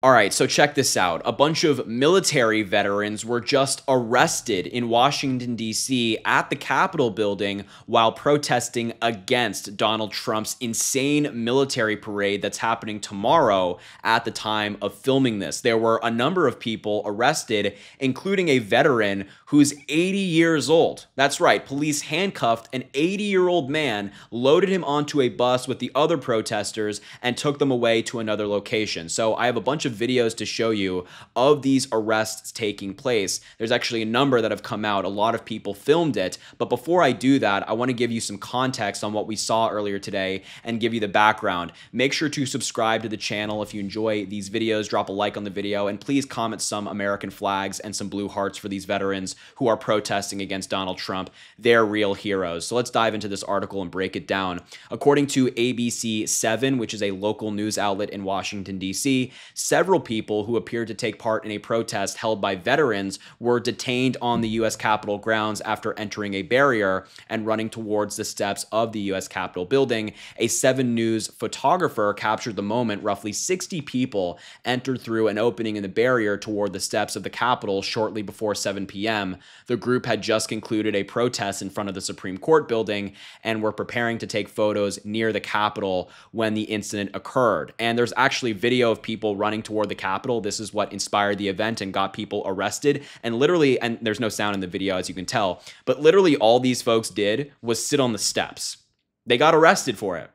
All right, so check this out. A bunch of military veterans were just arrested in Washington, D.C. at the Capitol building while protesting against Donald Trump's insane military parade that's happening tomorrow at the time of filming this. There were a number of people arrested, including a veteran who's 80 years old. That's right, police handcuffed an 80-year-old man, loaded him onto a bus with the other protesters, and took them away to another location. So I have a bunch of videos to show you of these arrests taking place. There's actually a number that have come out. A lot of people filmed it. But before I do that, I want to give you some context on what we saw earlier today and give you the background. Make sure to subscribe to the channel if you enjoy these videos. Drop a like on the video, and please comment some American flags and some blue hearts for these veterans who are protesting against Donald Trump. They're real heroes. So let's dive into this article and break it down. According to ABC7, which is a local news outlet in Washington, D.C., several people who appeared to take part in a protest held by veterans were detained on the U.S. Capitol grounds after entering a barrier and running towards the steps of the U.S. Capitol building. A 7 News photographer captured the moment. Roughly 60 people entered through an opening in the barrier toward the steps of the Capitol shortly before 7 p.m. The group had just concluded a protest in front of the Supreme Court building and were preparing to take photos near the Capitol when the incident occurred. And there's actually video of people running toward the Capitol. This is what inspired the event and got people arrested. And literally, and there's no sound in the video as you can tell, but literally all these folks did was sit on the steps. They got arrested for it.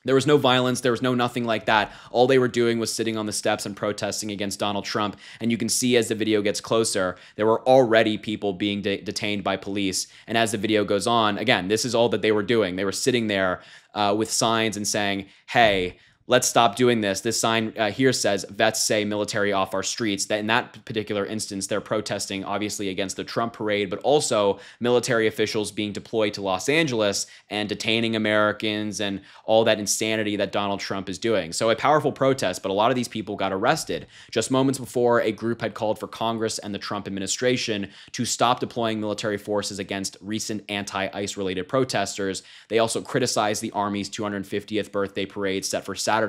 There was no violence. There was no nothing like that. All they were doing was sitting on the steps and protesting against Donald Trump. And you can see as the video gets closer, there were already people being detained by police. And as the video goes on, again, this is all that they were doing. They were sitting there with signs and saying, hey, let's stop doing this. This sign here says, vets say military off our streets. That in that particular instance, they're protesting obviously against the Trump parade, but also military officials being deployed to Los Angeles and detaining Americans and all that insanity that Donald Trump is doing. So a powerful protest, but a lot of these people got arrested. Just moments before, a group had called for Congress and the Trump administration to stop deploying military forces against recent anti-ICE related protesters. They also criticized the Army's 250th birthday parade set for Saturday.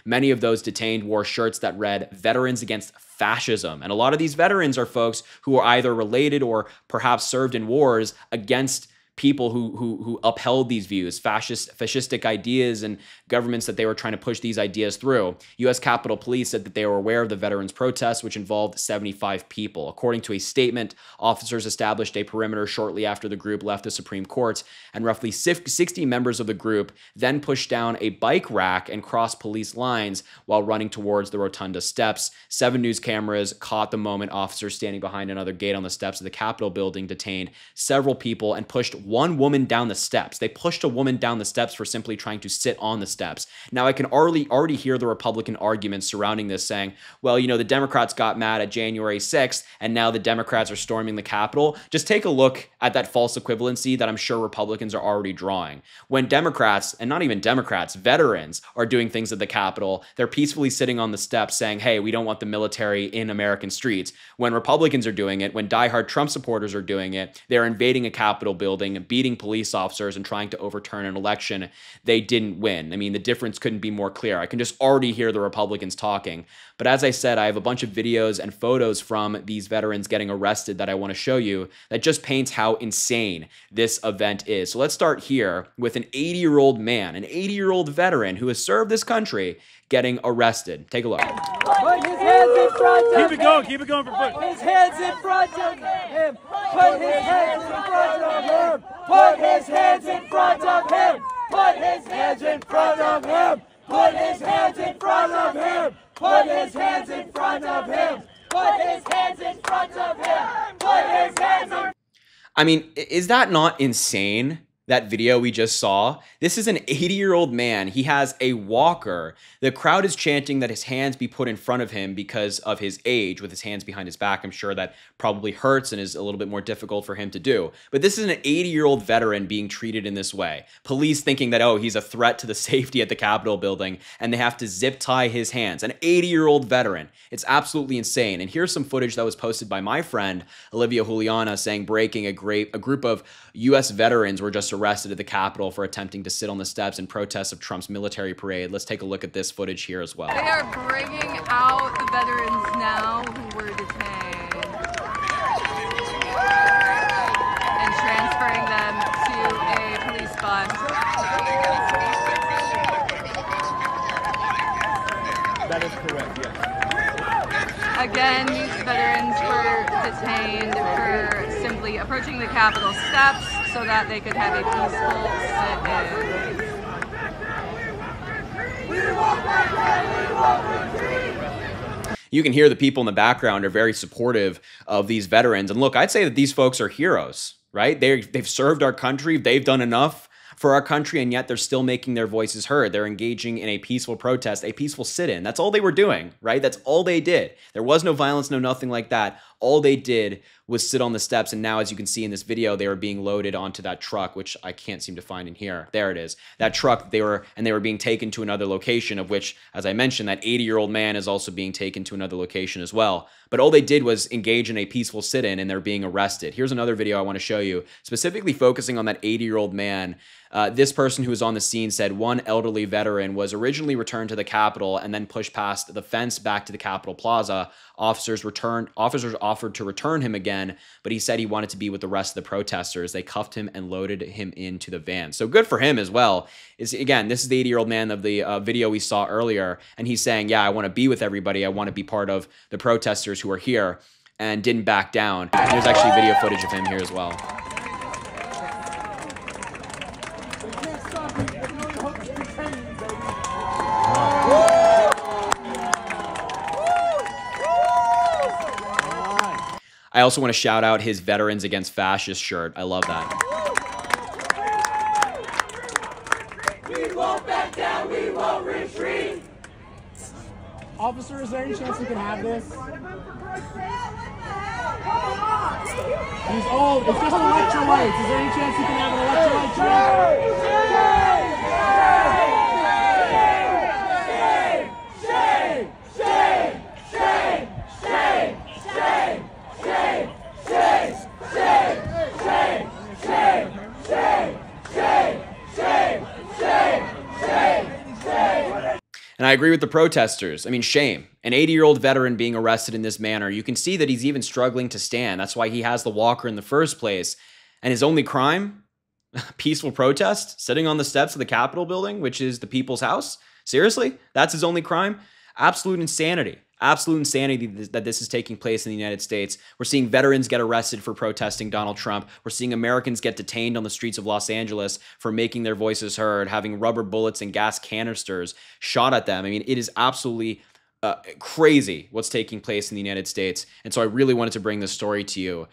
Many of those detained wore shirts that read Veterans Against Fascism. And a lot of these veterans are folks who are either related or perhaps served in wars against people who upheld these views, fascistic ideas and governments that they were trying to push these ideas through. U.S. Capitol Police said that they were aware of the veterans' protests, which involved 75 people. According to a statement, officers established a perimeter shortly after the group left the Supreme Court, and roughly 60 members of the group then pushed down a bike rack and crossed police lines while running towards the rotunda steps. 7 News cameras caught the moment officers standing behind another gate on the steps of the Capitol building detained several people and pushed one woman down the steps. They pushed a woman down the steps for simply trying to sit on the steps. Now, I can already hear the Republican arguments surrounding this saying, well, you know, the Democrats got mad at January 6th, and now the Democrats are storming the Capitol. Just take a look at that false equivalency that I'm sure Republicans are already drawing. When Democrats, and not even Democrats, veterans are doing things at the Capitol, they're peacefully sitting on the steps saying, hey, we don't want the military in American streets. When Republicans are doing it, when diehard Trump supporters are doing it, they're invading a Capitol building, beating police officers and trying to overturn an election they didn't win. I mean, the difference couldn't be more clear. I can just already hear the Republicans talking. But as I said, I have a bunch of videos and photos from these veterans getting arrested that I want to show you that just paints how insane this event is. So let's start here with an 80-year-old man, an 80-year-old veteran who has served this country getting arrested. Take a look. Put his hands in front of him. Keep it going for foot. Put his hands in front of him. Put his hands in front of him. Put his hands in front of him. Put his hands in front of him. Put his hands in front of him. Put his hands in front of him. Put his hands in front of him. Put his hands in. I mean, is that not insane? That video we just saw. This is an 80-year-old man. He has a walker. The crowd is chanting that his hands be put in front of him because of his age, with his hands behind his back. I'm sure that probably hurts and is a little bit more difficult for him to do. But this is an 80-year-old veteran being treated in this way. Police thinking that, oh, he's a threat to the safety at the Capitol building, and they have to zip tie his hands. An 80-year-old veteran. It's absolutely insane. And here's some footage that was posted by my friend, Olivia Juliana, saying breaking a group of U.S. veterans were just arrested at the Capitol for attempting to sit on the steps in protest of Trump's military parade. Let's take a look at this footage here as well. They are bringing out the veterans Again, these veterans were detained for simply approaching the Capitol steps so that they could have a peaceful sit-in. You can hear the people in the background are very supportive of these veterans. And look, I'd say that these folks are heroes, right? They've served our country. They've done enough for our country, and yet they're still making their voices heard. They're engaging in a peaceful protest, a peaceful sit-in. That's all they were doing, right? That's all they did. There was no violence, no nothing like that. All they did was sit on the steps, and now, as you can see in this video, they were being loaded onto that truck, which I can't seem to find in here. There it is. That truck, they were being taken to another location, of which, as I mentioned, that 80-year-old man is also being taken to another location as well. But all they did was engage in a peaceful sit-in, and they're being arrested. Here's another video I want to show you, specifically focusing on that 80-year-old man. This person who was on the scene said one elderly veteran was originally returned to the Capitol and then pushed past the fence back to the Capitol Plaza. Officers offered to return him again, but he said he wanted to be with the rest of the protesters. They cuffed him and loaded him into the van. So good for him as well. Again, this is the 80-year-old man of the video we saw earlier, and he's saying, yeah, I want to be with everybody. I want to be part of the protesters who are here, and didn't back down. And there's actually video footage of him here as well. I also want to shout out his Veterans Against Fascists shirt. I love that. We won't back down, we won't retreat. Officer, is there any chance we can have this? He's old. It's just electrolytes. Is there any chance you can have an electrolyte drink? And I agree with the protesters. I mean, shame. An 80-year-old veteran being arrested in this manner. You can see that he's even struggling to stand. That's why he has the walker in the first place. And his only crime? Peaceful protest? Sitting on the steps of the Capitol building, which is the people's house? Seriously? That's his only crime? Absolute insanity. Absolute insanity that this is taking place in the United States. We're seeing veterans get arrested for protesting Donald Trump. We're seeing Americans get detained on the streets of Los Angeles for making their voices heard, having rubber bullets and gas canisters shot at them. I mean, it is absolutely crazy what's taking place in the United States. And so I really wanted to bring this story to you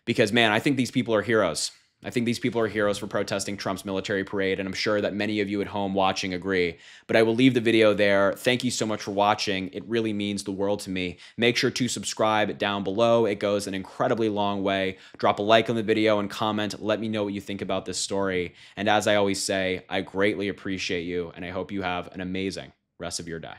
because, man, I think these people are heroes. I think these people are heroes for protesting Trump's military parade, and I'm sure that many of you at home watching agree. But I will leave the video there. Thank you so much for watching. It really means the world to me. Make sure to subscribe down below. It goes an incredibly long way. Drop a like on the video and comment. Let me know what you think about this story. And as I always say, I greatly appreciate you, and I hope you have an amazing rest of your day.